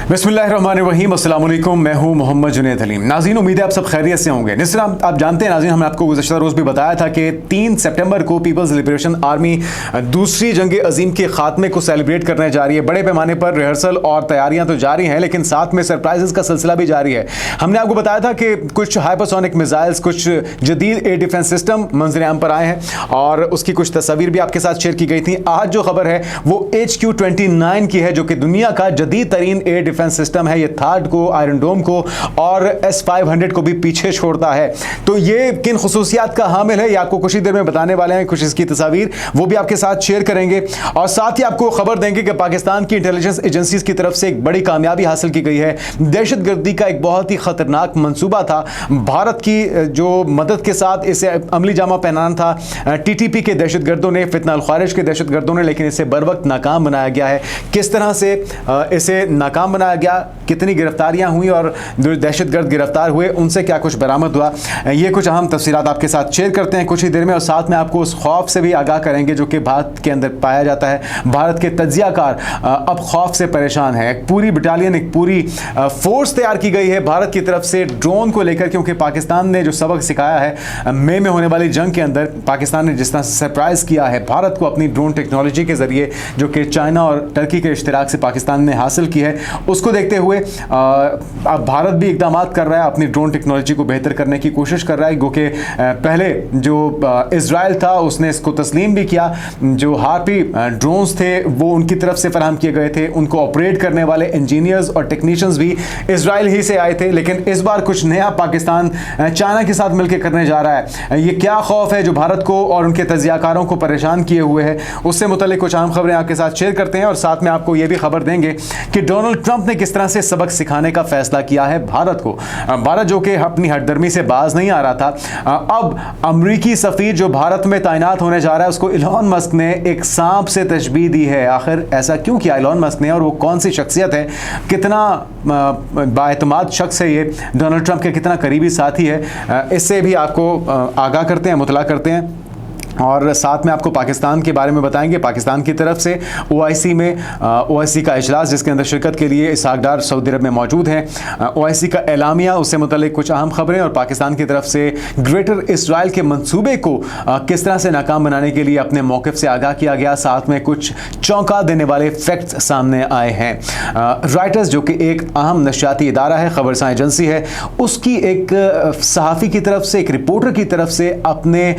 बिस्मिल्लाहिर्रहमानिर्रहीम, अस्सलाम वालेकुम। मैं हूं मोहम्मद जुनैद हलीम। नाज़रीन, उम्मीद है आप सब खैरियत से होंगे। जिस तरह आप जानते हैं नाज़रीन, हमने आपको गुज़श्ता रोज़ भी बताया था कि 3 सितंबर को पीपल्स लिबरेशन आर्मी दूसरी जंग अजीम के खात्मे को सेलिब्रेट करने जा रही है। बड़े पैमाने पर रिहर्सल और तैयारियां तो जारी हैं, लेकिन साथ में सरप्राइजेस का सिलसिला भी जारी है। हमने आपको बताया था कि कुछ हाइपरसोनिक मिसाइल्स, कुछ जदीद एयर डिफेंस सिस्टम मंजर-ए-आम पर आए हैं और उसकी कुछ तस्वीर भी आपके साथ शेयर की गई थी। आज जो खबर है वो HQ-29 की है, जो कि दुनिया का जदीद तरीन एयर डिफेंस सिस्टम है। ये थार्ड को, आयरन डोम को और S-500 को भी पीछे छोड़ता है। तो ये किन खुसूसियात का हामिल है, ये आपको कुछ ही देर में बताने वाले हैं। कुछ इसकी तस्वीर वो भी आपके साथ शेयर करेंगे और साथ ही आपको खबर देंगे कि पाकिस्तान की इंटेलिजेंस एजेंसीज की तरफ से एक बड़ी कामयाबी हासिल की गई है। दहशतगर्दी का एक बहुत ही खतरनाक मंसूबा था, भारत की जो मदद के साथ इसे अमली जामा पहनाना था TTP के दहशतगर्दों ने, फितना अल ख्वारिज के दहशतगर्दों ने, लेकिन इसे बर वक्त नाकाम बनाया गया है। किस तरह से इसे नाकाम बनाया गया, कितनी गिरफ्तारियां हुई और जो दहशतगर्द गिरफ्तार हुए उनसे क्या कुछ बरामद हुआ, ये कुछ अहम तफसीलात आपके साथ शेयर करते हैं कुछ ही देर में। और साथ में आपको उस खौफ से भी आगाह करेंगे जो कि भारत के अंदर पाया जाता है। भारत के तज्जियाकार अब खौफ से परेशान है। एक पूरी बटालियन, एक पूरी फोर्स तैयार की गई है भारत की तरफ से ड्रोन को लेकर, क्योंकि पाकिस्तान ने जो सबक सिखाया है मई में होने वाली जंग के अंदर, पाकिस्तान ने जिस तरह सरप्राइज किया है भारत को अपनी ड्रोन टेक्नोलॉजी के जरिए, जो कि चाइना और टर्की के इश्तिराक से पाकिस्तान ने हासिल की है, उसको देखते हुए अब भारत भी इकदाम कर रहा है, अपनी ड्रोन टेक्नोलॉजी को बेहतर करने की कोशिश कर रहा है। क्योंकि पहले जो इजराइल था उसने इसको तस्लीम भी किया। जो हार्पी ड्रोन्स थे वो उनकी तरफ से फराहम किए गए थे, उनको ऑपरेट करने वाले इंजीनियर्स और टेक्नीशियंस भी इजराइल ही से आए थे। लेकिन इस बार कुछ नया पाकिस्तान चाइना के साथ मिलकर करने जा रहा है। ये क्या खौफ है जो भारत को और उनके तज्जियाकारों को परेशान किए हुए है, उससे मुतल्लिक कुछ अहम खबरें आपके साथ शेयर करते हैं। और साथ में आपको यह भी खबर देंगे कि डोनाल्ड ट्रंप ने किस तरह से सबक सिखाने का फैसला किया है भारत को। भारत जो कि अपनी हटदर्मी से बाज नहीं आ रहा था, अब अमरीकी सफीर जो भारत में तैनात होने जा रहा है उसको इलॉन मस्क ने एक सांप से तशबीह दी है। आखिर ऐसा क्यों किया इलॉन मस्क ने और वो कौन सी शख्सियत है, कितना बाएतमाद शख्स है ये, डोनाल्ड ट्रंप के कितना करीबी साथी है, इससे भी आपको आगाह करते हैं, मुतला करते हैं। और साथ में आपको पाकिस्तान के बारे में बताएंगे। पाकिस्तान की तरफ से OIC में OIC का इजलास, जिसके अंदर शिरकत के लिए इसहाक डार सऊदी अरब में मौजूद हैं। OIC का एलामिया, उससे मुतल्लिक कुछ अहम खबरें और पाकिस्तान की तरफ से ग्रेटर इसराइल के मंसूबे को किस तरह से नाकाम बनाने के लिए अपने मौक़िफ़ से आगाह किया गया। साथ में कुछ चौंका देने वाले फैक्ट्स सामने आए हैं। रॉयटर्स जो कि एक अहम नशियाती इदारा है, खबरसां एजेंसी है, उसकी एक सहाफ़ी की तरफ से, एक रिपोर्टर की तरफ से अपने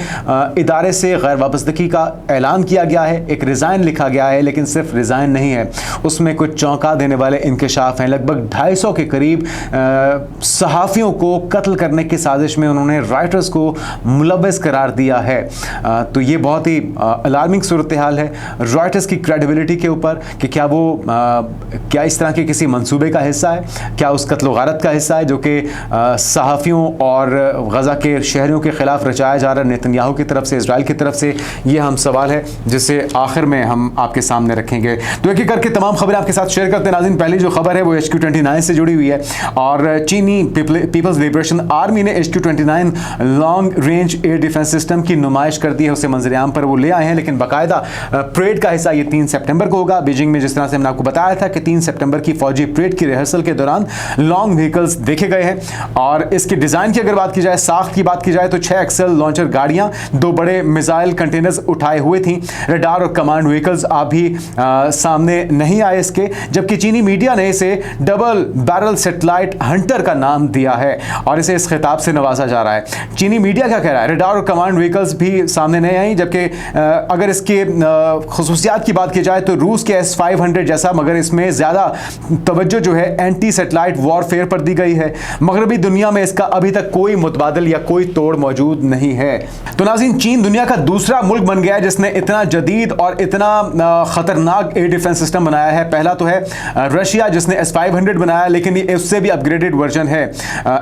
इदारे से गैर वापसदगी का ऐलान किया गया है। एक रिज़ाइन लिखा गया है, लेकिन सिर्फ रिज़ाइन नहीं है, उसमें कुछ चौंका देने वाले इंकशाफ हैं। लगभग 250 के करीब सहाफ़ियों को कत्ल करने की साजिश में उन्होंने राइटर्स को मुलव्वस करार दिया है। तो ये बहुत ही अलार्मिंग सूरत हाल है रॉयटर्स की क्रेडिबिलिटी के ऊपर कि क्या वो क्या इस तरह के किसी मंसूबे का हिस्सा है, क्या उस कत्ल गारत का हिस्सा है जो कि सहाफ़ियों और गज़ा के शहरियों के ख़िलाफ़ रचाया जा रहा है नेतन्याहू की तरफ से, इजराइल की तरफ से। ये हम सवाल है जिसे आखिर में हम आपके सामने रखेंगे। तो एक एक करके तमाम खबरें आपके साथ शेयर करते हैं। नाज़रीन, पहली जो खबर है वो HQ-29 से जुड़ी हुई है और चीनी पीपल्स लिबरेशन आर्मी ने HQ-29 long range air defence system की नुमाइश कर दी है। उसे मंजर-ए-आम पर वो ले आए हैं, लेकिन बाकायदा परेड का हिस्सा ये 3 सितंबर को होगा बीजिंग में। जिस तरह से हमने आपको बताया था कि 3 सितंबर की फौजी परेड की रिहर्सल के दौरान लॉन्ग व्हीकल्स देखे गए हैं। और इसके डिज़ाइन की अगर बात की जाए, साख्त की बात की जाए, तो 6 एक्सल लॉन्चर गाड़ियाँ, 2 बड़े मिसाइल कंटेनर्स उठाए हुए थी। रडार और कमांड व्हीकल्स अभी सामने नहीं आए इसके, जबकि चीनी मीडिया ने इसे डबल बैरल सैटेलाइट हंटर का नाम दिया है और इसे इस खिताब से नवाजा जा रहा है। चीनी मीडिया क्या कह रहा है, रडार और कमांड व्हीकल्स भी सामने नहीं आई। जबकि अगर इसके खुसूसियात की बात की जाए तो रूस के S-500 जैसा, मगर इसमें ज़्यादा तवज्जो जो है एंटी सैटेलाइट वॉरफेयर पर दी गई है। मगरबी दुनिया में इसका अभी तक कोई मुतबादल या कोई तोड़ मौजूद नहीं है। तो नाज़रीन, चीन दुनिया का दूसरा मुल्क बन गया है जिसने इतना जदीद और इतना खतरनाक एयर डिफेंस सिस्टम बनाया है। पहला तो है रशिया जिसने S-500 बनाया, लेकिन ये उससे भी अपग्रेडेड वर्जन है।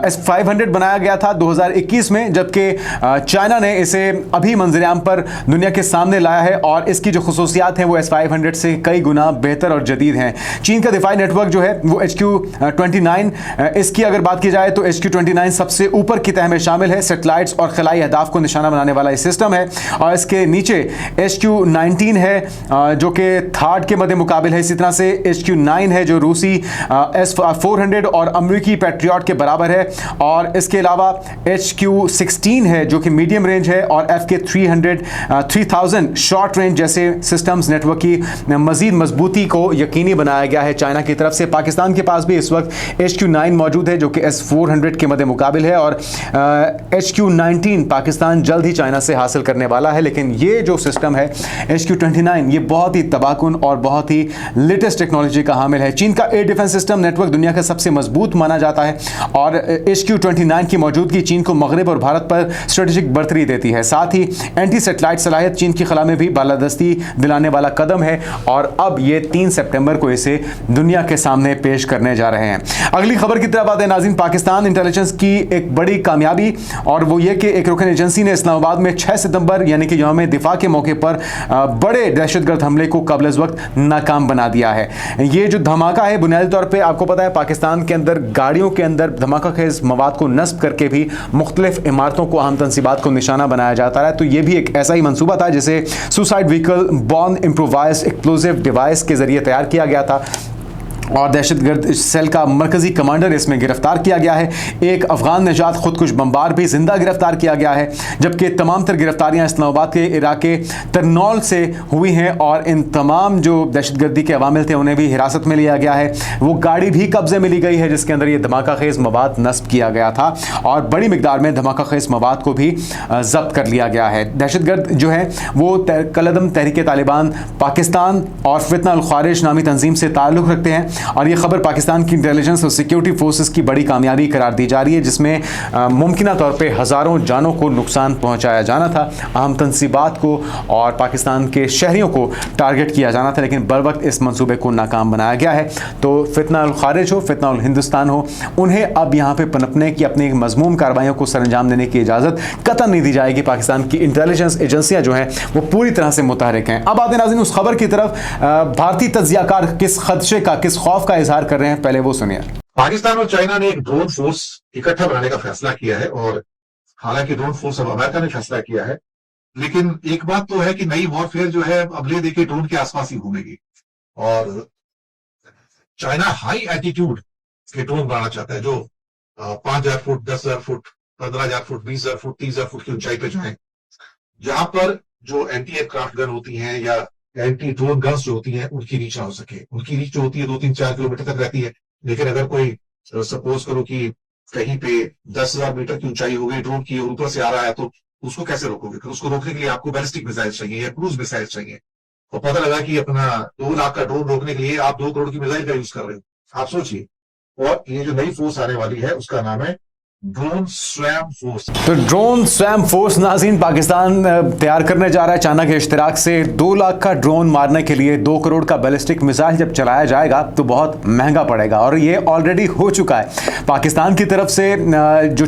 S-500 बनाया गया था 2021 में, जबकि चाइना ने इसे अभी मंजर-ए-आम पर दुनिया के सामने लाया है और इसकी जो खुसूसियात हैं वो S-500 से कई गुना बेहतर और जदीद हैं। चीन का दिफाई नेटवर्क जो है वो HQ-29, इसकी अगर बात की जाए तो HQ-29 सबसे ऊपर की तह में शामिल है। सैटेलाइट्स और खलाई अहदाफ को निशाना बनाने वाला ये सिस्टम है। और इसके नीचे HQ-19 है जो कि थर्ड के मध्य मुकाबिल है। इसी तरह से HQ-9 है जो रूसी S-400 और अमेरिकी पैट्रियट के बराबर है, और इसके अलावा HQ-16 है जो कि मीडियम रेंज है, और FK-3000 शॉर्ट रेंज जैसे सिस्टम्स नेटवर्क की मजीद मजबूती को यकीनी बनाया गया है चाइना की तरफ से। पाकिस्तान के पास भी इस वक्त HQ-9 मौजूद है जो कि S-400 के मध्य मुकाबिल है, और HQ-19 पाकिस्तान जल्द ही चाइना से हासिल करने वाला है। लेकिन ये जो सिस्टम है HQ-29 ये बहुत ही तबाहकुन और बहुत ही लेटेस्ट टेक्नोलॉजी का हामिल है। चीन का एयर डिफेंस सिस्टम नेटवर्क दुनिया का सबसे मजबूत माना जाता है, और HQ-29 की मौजूदगी चीन को मगरब और भारत पर स्ट्रेटेजिक बढ़तरी देती है। साथ ही एंटी सैटेलाइट सलाहियत चीन की खला में भी बालादस्ती दिलाने वाला कदम है, और अब ये 3 सितंबर को इसे दुनिया के सामने पेश करने जा रहे हैं। अगली खबर की तरफ आते हैं नाज़रीन। पाकिस्तान इंटेलिजेंस की एक बड़ी कामयाबी, और वो ये कि एक रुकन एजेंसी ने इस्लामाबाद में 6 सितंबर यानी कि यौम दिफा के मौके पर बड़े दहशतगर्द हमले को कबल अज़ वक्त नाकाम बना दिया है। ये जो धमाका है बुनियादी तौर पर आपको पता है पाकिस्तान के अंदर गाड़ियों के अंदर धमाका खेज मवाद को नस्ब करके भी मुख्तलिफ इमारतों को, अहम तंसीबात को निशाना बनाया जाता है। तो ये भी एक ऐसा ही मंसूबा था जिसे suicide vehicle born improvised explosive device के जरिए तैयार किया गया था, और दहशतगर्द सेल का मरकजी कमांडर इसमें गिरफ्तार किया गया है। एक अफगान निजात खुदकुश बमबार भी जिंदा गिरफ्तार किया गया है, जबकि तमाम तर गिरफ्तारियां इस्लामाबाद के इलाके तरनौल से हुई हैं, और इन तमाम जो दहशतगर्दी के अवामिल थे उन्हें भी हिरासत में लिया गया है। वो गाड़ी भी कब्जे में ली गई है जिसके अंदर ये धमाका खेज मवाद नस्ब किया गया था, और बड़ी मिकदार में धमाका खेज मवाद को भी जब्त कर लिया गया है। दहशतगर्द जो है वो कलदम तहरीक तालिबान पाकिस्तान और फितना अल खारिज नामी तंजीम से ताल्लुक़ रखते हैं, और ये खबर पाकिस्तान की इंटेलिजेंस और सिक्योरिटी फोर्सेस की बड़ी कामयाबी करार दी जा रही है, जिसमें मुमकिन तौर पे हज़ारों जानों को नुकसान पहुंचाया जाना था, अहम तंसीबात को और पाकिस्तान के शहरियों को टारगेट किया जाना था, लेकिन बर वक्त इस मंसूबे को नाकाम बनाया गया है। तो फितना अल खारिज हो, फितना अल हिंदुस्तान हो, उन्हें अब यहाँ पे पनपने की, अपनी मजमूम कार्रवाइयों को सरअंजाम देने की इजाज़त कतई नहीं दी जाएगी। पाकिस्तान की इंटेलिजेंस एजेंसियाँ जो हैं वो पूरी तरह से मुतहरिक हैं। अब आते नाज़रीन उस खबर की तरफ, भारतीय तज्जियाकार किस खदशे का, किस खौफ का इजहार कर रहे हैं, पहले वो सुनिए। पाकिस्तान और चाइना ने एक ड्रोन फोर्स इकट्ठा बनाने का फैसला किया है, और हालांकि ड्रोन फोर्स अब अमेरिका ने फैसला किया है, लेकिन एक बात तो है कि नई वॉरफेयर जो है अब ले देखिए ड्रोन के आसपास ही घूमेगी, और चाइना हाई एटीट्यूड के ड्रोन बनाना चाहता है जो 5,000 foot, 10,000 foot, 15,000 foot, 20,000 foot, 30,000 foot की ऊंचाई पे जाए, जहां पर जो एंटी एयरक्राफ्ट गन होती हैं या एंटी ड्रोन गन्स जो होती हैं उनकी रीच ना हो सके। उनकी रीच जो होती है 2-3-4 किलोमीटर तक रहती है, लेकिन अगर कोई सपोज करो कि कहीं पे 10,000 मीटर की ऊंचाई हो गई ड्रोन की और ऊपर से आ रहा है, तो उसको कैसे रोकोगे? फिर उसको रोकने के लिए आपको बैलिस्टिक मिसाइल चाहिए या क्रूज मिसाइल चाहिए, तो पता लगा कि अपना 2 लाख का ड्रोन रोकने के लिए आप 2 करोड़ की मिसाइल का यूज कर रहे हो। आप सोचिए। और ये जो नई फोर्स आने वाली है उसका नाम है ड्रोन स्वैम फोर्स। तो ड्रोन स्वैम फोर्स नाज़रीन पाकिस्तान तैयार करने जा रहा है चाइना के इश्तिराक से। 2 लाख का ड्रोन मारने के लिए 2 करोड़ का बैलिस्टिक मिसाइल जब चलाया जाएगा तो बहुत महंगा पड़ेगा, और ये ऑलरेडी हो चुका है। पाकिस्तान की तरफ से जो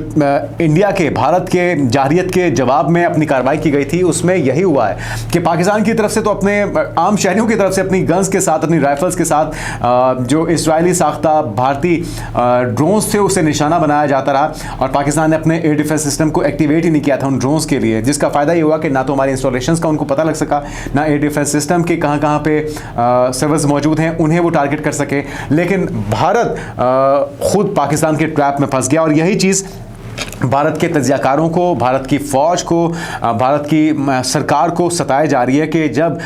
इंडिया के, भारत के जारहियत के जवाब में अपनी कार्रवाई की गई थी उसमें यही हुआ है कि पाकिस्तान की तरफ से तो अपने आम शहरियों की तरफ से अपनी गन्स के साथ, अपनी राइफल्स के साथ जो इसराइली साख्ता भारतीय ड्रोन्स थे उसे निशाना बनाया जाता रहा, और पाकिस्तान ने अपने एयर डिफेंस सिस्टम को एक्टिवेट ही नहीं किया था उन ड्रोन्स के लिए, जिसका फ़ायदा ये हुआ कि ना तो हमारे इंस्टॉलेशंस का उनको पता लग सका, ना एयर डिफेंस सिस्टम के कहाँ पे सर्वर्स मौजूद हैं उन्हें वो टारगेट कर सके। लेकिन भारत खुद पाकिस्तान के ट्रैप में फंस गया, और यही चीज़ भारत के तज्जियाकारों को, भारत की फ़ौज को, भारत की सरकार को सताई जा रही है कि जब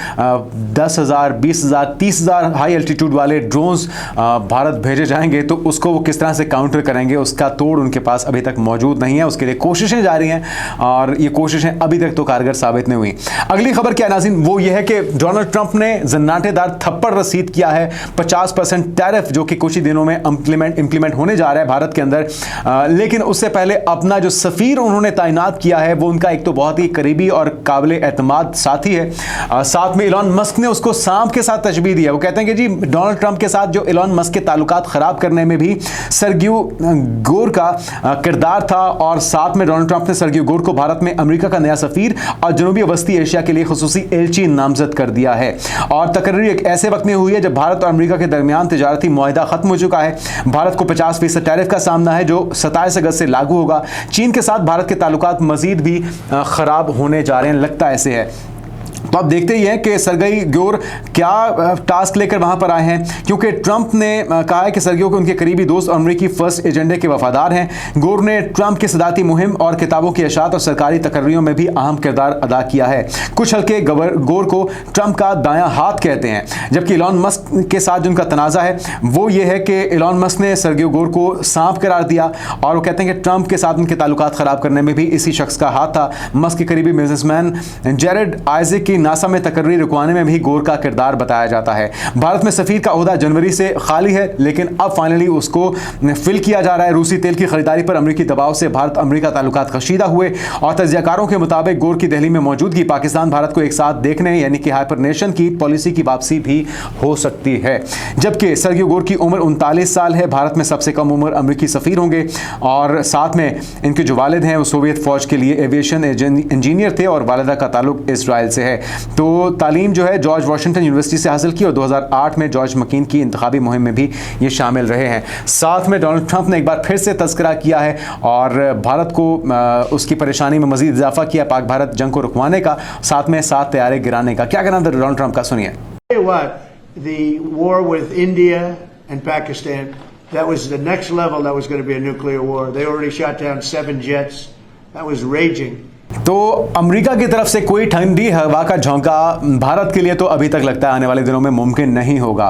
10,000, 20,000, 30,000 हाई एल्टीट्यूड वाले ड्रोन्स भारत भेजे जाएंगे तो उसको वो किस तरह से काउंटर करेंगे, उसका तोड़ उनके पास अभी तक मौजूद नहीं है। उसके लिए कोशिशें जारी हैं, और ये कोशिशें अभी तक तो कारगर साबित नहीं हुई। अगली खबर क्या है नाज़रीन, वो ये है कि डोनाल्ड ट्रंप ने जन्नाटेदार थप्पड़ रसीद किया है 50% टैरिफ, जो कि कुछ ही दिनों में इंप्लीमेंट होने जा रहा है भारत के अंदर। लेकिन उससे पहले अपना जो सफ़ीर उन्होंने तैनात किया है वो उनका एक तो बहुत ही करीबी और काबिल एतमाद साथी है। साथ में इलॉन मस्क ने उसको सांप के साथ तशबीह दी है। वो कहते हैं कि जी डोनाल्ड ट्रंप के साथ जो इलॉन मस्क के ताल्लुकात ख़राब करने में भी सर्गियो गोर का किरदार था, और साथ में डोनाल्ड ट्रंप ने सर्गियो गोर को भारत में अमेरिका का नया सफ़ीर और जनूबी वस्ती एशिया के लिए खुसूसी एलची नामजद कर दिया है। और तकरीर एक ऐसे वक्त में हुई है जब भारत और अमेरिका के दरमियान तिजारती मुआहिदा ख़त्म हो चुका है। भारत को 50% टैरिफ का सामना है जो 27 अगस्त से लागू होगा, चीन के साथ भारत के ताल्लुकात मजीद भी ख़राब होने जा रहे हैं, लगता ऐसे है। तो आप देखते ही हैं कि सरगई ग्योर क्या टास्क लेकर वहां पर आए हैं, क्योंकि ट्रंप ने कहा है कि सरगई के उनके करीबी दोस्त और अमेरिकी फर्स्ट एजेंडे के वफादार हैं। गोर ने ट्रंप की सदाती मुहिम और किताबों की अशात और सरकारी तकर्रियों में भी अहम किरदार अदा किया है। कुछ हल्के गोर को ट्रंप का दायां हाथ कहते हैं, जबकि इलॉन मस्क के साथ जिनका तनाज़ा है वो ये है कि इलॉन मस्क ने सरगई गोर को सांप करार दिया और वो कहते हैं कि ट्रंप के साथ उनके ताल्लुकात ख़राब करने में भी इसी शख्स का हाथ था। मस्क के करीबी बिजनेसमैन जेरेड आइजक की नासा में तकर्री रुकवाने में भी गोर का किरदार बताया जाता है। भारत में सफीर का ओहदा जनवरी से खाली है, लेकिन अब फाइनली उसको फिल किया जा रहा है। रूसी तेल की खरीदारी पर अमेरिकी दबाव से भारत अमेरिका ताल्लुकात कशीदा हुए और तज्जियाकारों के मुताबिक गोर की दिल्ली में मौजूदगी पाकिस्तान भारत को एक साथ देखने यानी कि हाइपरनेशन की पॉलिसी की वापसी भी हो सकती है। जबकि सरगई गोर की उम्र 39 साल है। भारत में सबसे कम उम्र अमेरिकी सफीर होंगे और साथ में इनके जो वालिद हैं वो सोवियत फौज के लिए एविएशन इंजीनियर थे और वालिदा का ताल्लुक इसराइल से है। तो तालीम जो है जॉर्ज वाशिंगटन यूनिवर्सिटी से हासिल की और 2008 में जॉर्ज मकीन की इंतखाबी मुहिम में भी ये शामिल रहे हैं। साथ में डोनाल्ड ट्रंप ने एक बार फिर से तस्करा किया है और भारत को उसकी परेशानी में मजीद इजाफा किया, पाक भारत जंग को रुकवाने का, साथ में 7 तैयारे गिराने का। क्या कहना था डोनाल्ड ट्रंप का, सुनिए। The war with India and Pakistan, that was the next level. That was going to be a nuclear war. They already shot down 7 jets. That was raging. तो अमेरिका की तरफ से कोई ठंडी हवा का झोंका भारत के लिए तो अभी तक लगता है आने वाले दिनों में मुमकिन नहीं होगा।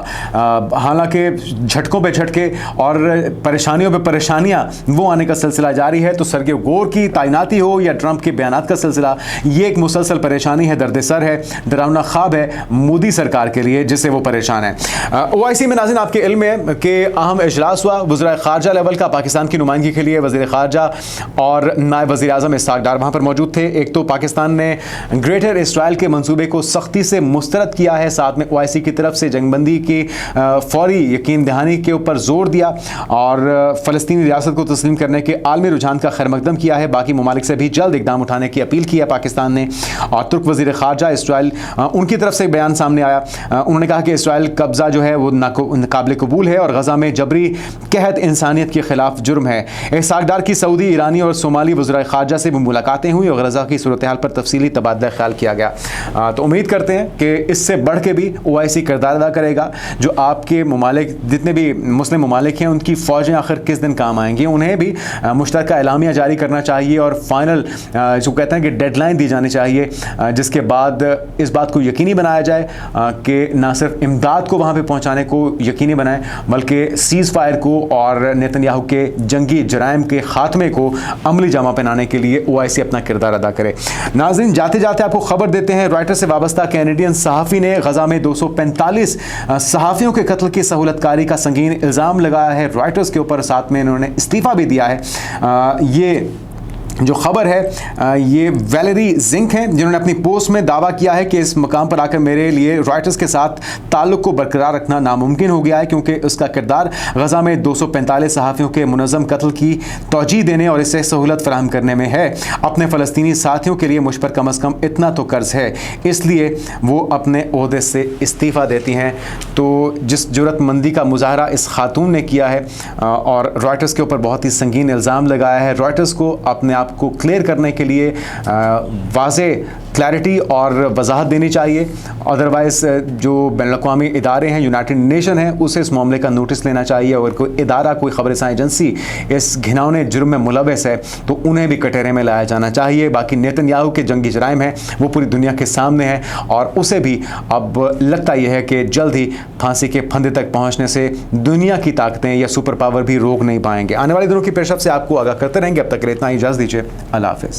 हालांकि झटकों पे झटके और परेशानियों पे परेशानियां वो आने का सिलसिला जारी है। तो सरगई गोर की तैनाती हो या ट्रंप के बयानात का सिलसिला, ये एक मुसलसल परेशानी है, दर्द सर है, डरावना ख्वाब है मोदी सरकार के लिए जिससे वो परेशान है। OIC में नाज़रीन आपके इल्म है कि अहम इजलास हुआ वज़ीर ख़ारजा लेवल का। पाकिस्तान की नुमाइंदगी के लिए वज़ीर ख़ारजा और नायब वज़ीर आज़म इसहाक़ डार वहाँ पर मौजूद थे। एक तो पाकिस्तान ने ग्रेटर इसराइल के मंसूबे को सख्ती से मुस्तरद किया है, साथ में OIC की तरफ से जंगबंदी की फौरी यकीन दहानी के ऊपर जोर दिया और फ़लस्तीनी रियासत को तस्लीम करने के आलमी रुझान का खैर मकदम किया है। बाकी ममालिक से भी जल्द इकदाम उठाने की अपील की है पाकिस्तान ने। और तुर्क वज़ीर ख़ारजा इसराइल, उनकी तरफ से एक बयान सामने आया। उन्होंने कहा कि इसराइल कब्ज़ा जो है वो नाकाबिल कबूल है और गज़ा में जबरी कहत इंसानियत के खिलाफ जुर्म है। इसहाक़ डार की सऊदी, ईरानी और सोमाली वज़ीर ख़ारजा से भी मुलाकातें हुई और गज़ा की सूरत हाल पर तफसीली तबादला ख्याल किया गया। तो उम्मीद करते हैं कि इससे बढ़ के भी OIC किरदार अदा करेगा। जो आपके ममालिक जितने भी मुस्लिम ममालिक हैं उनकी फ़ौजें आखिर किस दिन काम आएंगी, उन्हें भी मुश्तरका एलामिया जारी करना चाहिए और फाइनल जो कहते हैं कि डेडलाइन दी जानी चाहिए, जिसके बाद इस बात को यकीनी बनाया जाए कि ना सिर्फ इमदाद को वहाँ पर पहुँचाने को यकीनी बनाएं बल्कि सीज़ फायर को और नेतन्याहू के जंगी जराइम के ख़ात्मे को अमली जामा पहनाने के लिए OIC अपना किरदार अदा करे। नाज़रीन जाते जाते आपको खबर देते हैं, रॉयटर्स से वाबस्ता कैनेडियन सहाफ़ी ने गज़ा में 245 सहाफ़ियों के कत्ल की सहूलतकारी का संगीन इल्ज़ाम लगाया है रॉयटर्स के ऊपर। साथ में इन्होंने इस्तीफ़ा भी दिया है। ये जो खबर है ये वैलेरी जिंक हैं जिन्होंने अपनी पोस्ट में दावा किया है कि इस मकाम पर आकर मेरे लिए रॉयटर्स के साथ ताल्लुक़ को बरकरार रखना नामुमकिन हो गया है, क्योंकि उसका किरदार गज़ा में 245 सहाफ़ियों के मुनज़्ज़म कत्ल की तौजीह देने और इससे सहूलत फराहम करने में है। अपने फ़लस्तीनी साथियों के लिए मुझ पर कम अज़ कम इतना तो कर्ज़ है, इसलिए वो अपने ओहदे से इस्तीफ़ा देती हैं। तो जिस जुर्रतमंदी का मुजाहरा इस खातून ने किया है और रॉयटर्स के ऊपर बहुत ही संगीन इल्ज़ाम लगाया है, रॉयटर्स को अपने आप को क्लियर करने के लिए वाज़े क्लैरिटी और वजाहत देनी चाहिए। अदरवाइज़ जो बैनुल-अक़वामी इदारे हैं, यूनाइटेड नेशन है, उसे इस मामले का नोटिस लेना चाहिए और कोई इदारा, कोई ख़बरसां एजेंसी इस घिनौने जुर्म में मुलव्वस है तो उन्हें भी कटहरे में लाया जाना चाहिए। बाकी नेतन्याहू के जंगी जराइम है वो पूरी दुनिया के सामने है और उसे भी अब लगता यह है कि जल्द ही फांसी के फंदे तक पहुँचने से दुनिया की ताकतें या सुपर पावर भी रोक नहीं पाएंगे। आने वाले दिनों की पेशरफ से आपको आगाह करते रहेंगे। अब तक इतना ही, इजाज़त दीजिए। अल्लाह हाफ़िज़।